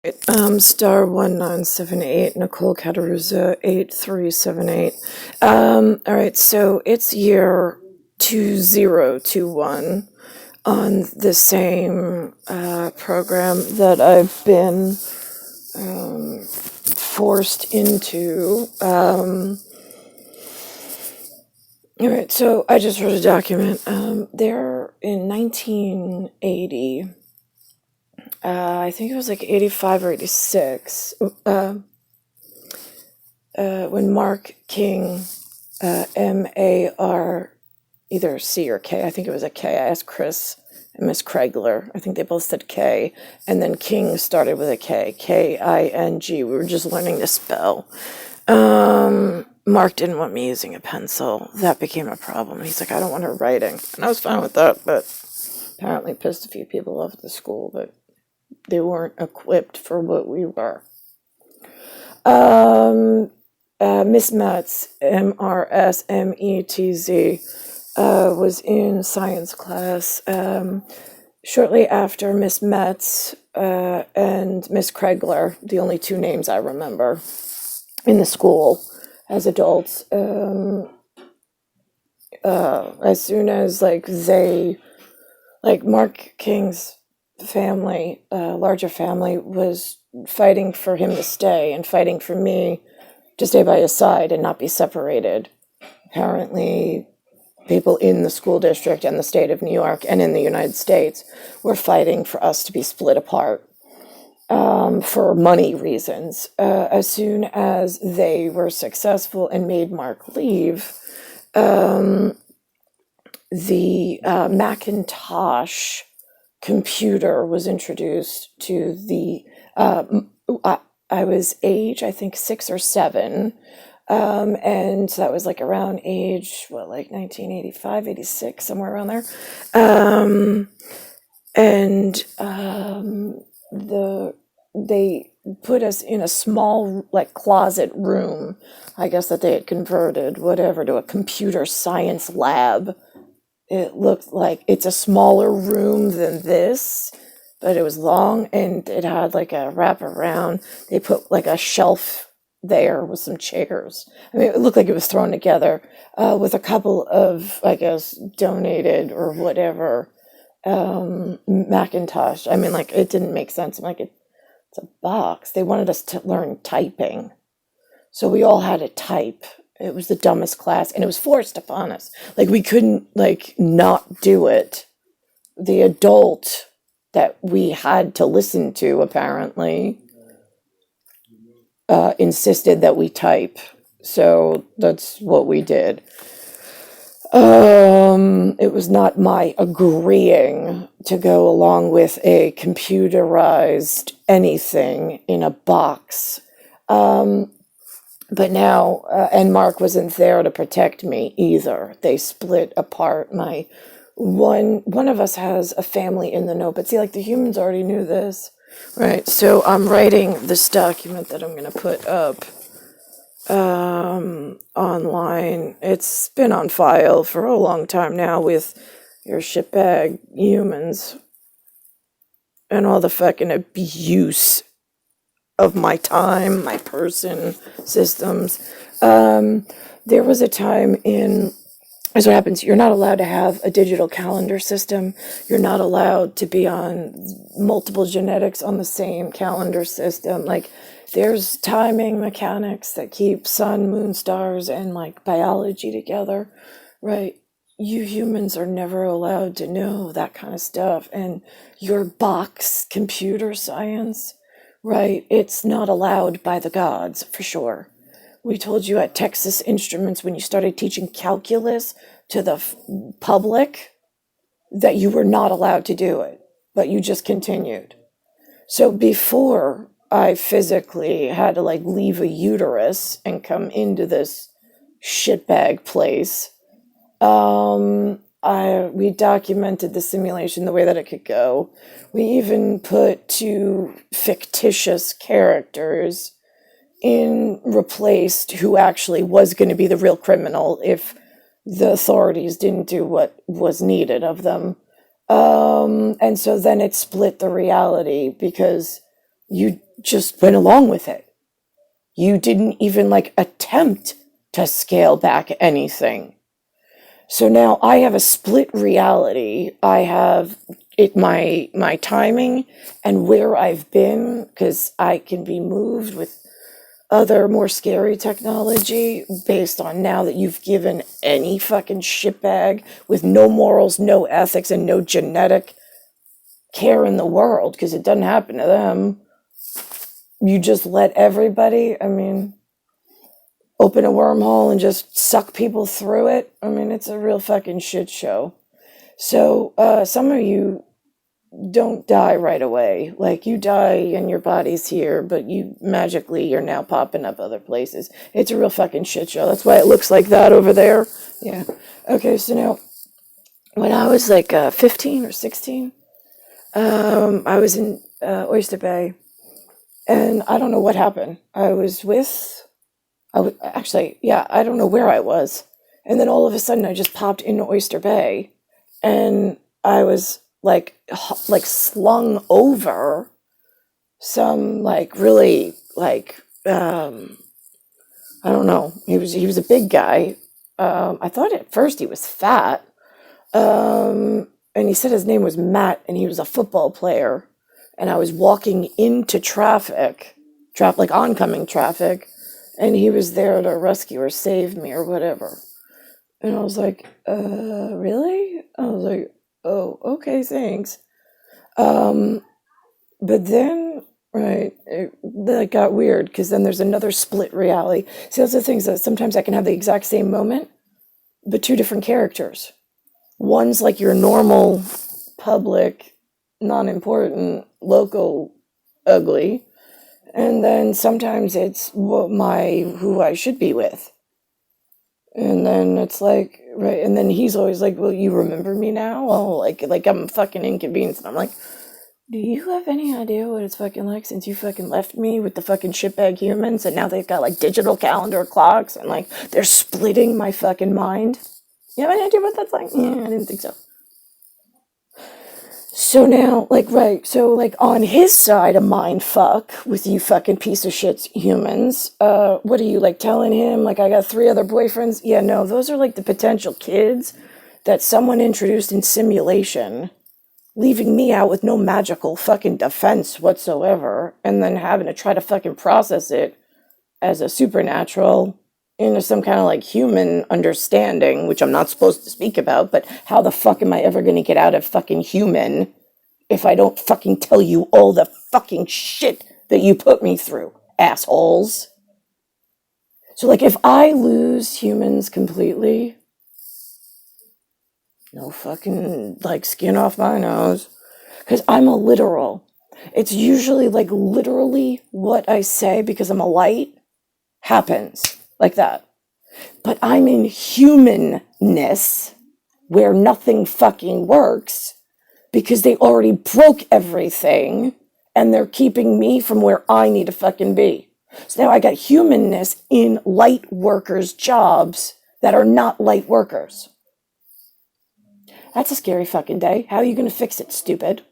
Star 1978, Nicole Cataruza 8378. All right, so it's year 2021 on the same program that I've been forced into. All right, so I just wrote a document. There in 1980. I think it was like 85 or 86, when Mark King, M-A-R, either C or K, I think it was a K. I asked Chris and Miss Craigler. I think they both said K. And then King started with a K, K-I-N-G. We were just learning to spell. Mark didn't want me using a pencil. That became a problem. He's like, I don't want her writing. And I was fine with that, but apparently pissed a few people off at the school, but they weren't equipped for what we were. Miss Metz, M-R-S-M-E-T-Z, was in science class shortly after Miss Metz and Miss Craigler, the only two names I remember in the school as adults. As soon as Mark King's family, larger family, was fighting for him to stay and fighting for me to stay by his side and not be separated. Apparently, people in the school district and the state of New York and in the United States were fighting for us to be split apart for money reasons. As soon as they were successful and made Mark leave, the Macintosh computer was introduced to the, I was age, I think 6 or 7. And so that was like around age, 1985, 86, somewhere around there. They put us in a small, closet room, I guess that they had converted, whatever, to a computer science lab. It looked like it's a smaller room than this, but it was long and it had like a wraparound. They put like a shelf there with some chairs. I mean, it looked like it was thrown together with a couple of, I guess, donated or whatever Macintosh. I mean, it didn't make sense. I'm like, it's a box. They wanted us to learn typing. So we all had to type. It was the dumbest class, and it was forced upon us. We couldn't, not do it. The adult that we had to listen to, apparently, insisted that we type. So that's what we did. It was not my agreeing to go along with a computerized anything in a box. But now, and Mark wasn't there to protect me either. They split apart. One of us has a family in the know, but see, the humans already knew this, right? So I'm writing this document that I'm going to put up online. It's been on file for a long time now with your shitbag humans and all the fucking abuse of my time, my person, systems. There was a time that's what happens. You're not allowed to have a digital calendar system. You're not allowed to be on multiple genetics on the same calendar system. There's timing mechanics that keep sun, moon, stars, and biology together, right? You humans are never allowed to know that kind of stuff. And your box computer science, right? It's not allowed by the gods, for sure. We told you at Texas Instruments when you started teaching calculus to the public that you were not allowed to do it, but you just continued. So before I physically had to leave a uterus and come into this shitbag place, we documented the simulation the way that it could go. We even put 2 fictitious characters replaced who actually was going to be the real criminal if the authorities didn't do what was needed of them. And so then it split the reality because you just went along with it. You didn't even like attempt to scale back anything. So now I have a split reality. I have my timing and where I've been, because I can be moved with other more scary technology based on now that you've given any fucking shitbag with no morals, no ethics, and no genetic care in the world, because it doesn't happen to them. You just let everybody, open a wormhole and just suck people through it. It's a real fucking shit show. So some of you don't die right away. Like, you die and your body's here, but you're now popping up other places. It's a real fucking shit show. That's why it looks like that over there. Yeah. Okay, so now, when I was like 15 or 16, I was in Oyster Bay, and I don't know what happened. I don't know where I was. And then all of a sudden I just popped into Oyster Bay, and I was like slung over some really I don't know. He was a big guy. I thought at first he was fat. And he said his name was Matt, and he was a football player. And I was walking into oncoming traffic, and he was there to rescue or save me or whatever. And I was like, really? I was like, oh, okay, thanks. But then, right, that got weird, because then there's another split reality. See, those are things that sometimes I can have the exact same moment, but two different characters. One's like your normal, public, non-important, local, ugly. And then sometimes it's who I should be with. And then it's like, right, and then he's always like, well, you remember me now? Oh, like I'm fucking inconvenienced. And I'm like, do you have any idea what it's fucking like since you fucking left me with the fucking shitbag humans, and now they've got like digital calendar clocks, and like they're splitting my fucking mind? You have any idea what that's like? Yeah, I didn't think so. So now, on his side, a mind fuck with you fucking piece of shit humans. What are you, telling him? I got 3 other boyfriends? Yeah, no, those are the potential kids that someone introduced in simulation, leaving me out with no magical fucking defense whatsoever, and then having to try to fucking process it as a supernatural into some kind of human understanding, which I'm not supposed to speak about, but how the fuck am I ever going to get out of fucking human if I don't fucking tell you all the fucking shit that you put me through, assholes? So if I lose humans completely, no fucking skin off my nose, because I'm a literal. It's usually literally what I say, because I'm a light, happens like that. But I'm in humanness where nothing fucking works, because they already broke everything and they're keeping me from where I need to fucking be. So now I got humanness in light workers' jobs that are not light workers. That's a scary fucking day. How are you going to fix it, stupid?